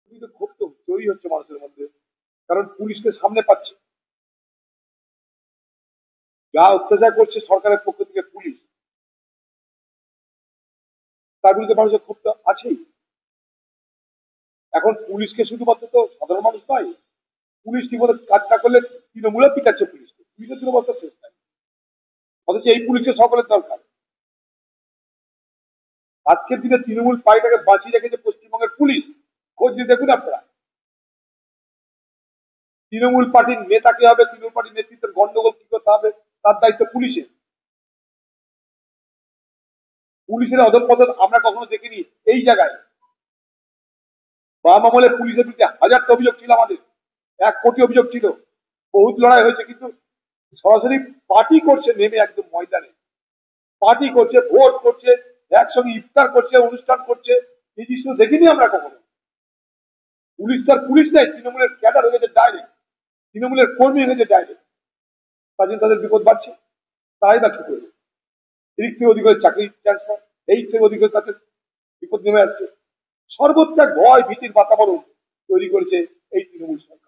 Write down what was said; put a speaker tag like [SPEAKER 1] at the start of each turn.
[SPEAKER 1] কিন্তু ক্ষোভ তো তৈরি হচ্ছে মানুষের মধ্যে, কারণ পুলিশকে সামনে পাচ্ছে, যা অত্যাচার করছে সরকারের পক্ষ থেকে পুলিশ, তার বিরুদ্ধে মানুষের ক্ষোভ তো আছেই। এখন পুলিশকে শুধুমাত্র তো সাধারণ মানুষ নয়, পুলিশ ঠিক মতো কাজ না করলে তৃণমূলে পিটাচ্ছে পুলিশকে, পুলিশের তৃণমূলতা শেষ নাই। অথচ এই পুলিশকে সকলের দরকার। আজকের দিনে তৃণমূল পার্টিটাকে বাঁচিয়ে রেখেছে পশ্চিমবঙ্গের পুলিশ। খোঁজ নিয়ে দেখুন আপনারা, তৃণমূল পার্টির নেতা কে হবে, তৃণমূল পার্টির নেতৃত্বের গন্ডগোল কি করতে হবে, তার দায়িত্ব পুলিশের। পুলিশের অধঃপতন আমরা কখনো দেখিনি এই জায়গায়। বাম আমলে পুলিশের বিরুদ্ধে হাজারটা অভিযোগ ছিল, আমাদের 1 কোটি অভিযোগ ছিল, বহুত লড়াই হয়েছে, কিন্তু সরাসরি পার্টি করছে নেমে একদম ময়দানে, পার্টি করছে, ভোট করছে, একসঙ্গে ইফতার করছে, অনুষ্ঠান করছে, এই জিনিস দেখিনি আমরা কখনো। পুলিশ তার পুলিশ নেই, তৃণমূলের ক্যাডার হয়ে গেছে ডাইরেক্ট, তৃণমূলের কর্মী হয়ে গেছে ডাইরেক্ট। তার জন্য তাদের বিপদ বাড়ছে, তারাই বা কি করবে। এদিক থেকে ওদিক করে চাকরি ট্রান্সফার, এই থেকে ওদিক করে তাদের বিপদ নেমে আসছে। সর্বত্র ভয় ভীতির বাতাবরণ তৈরি করেছে এই তৃণমূল সরকার।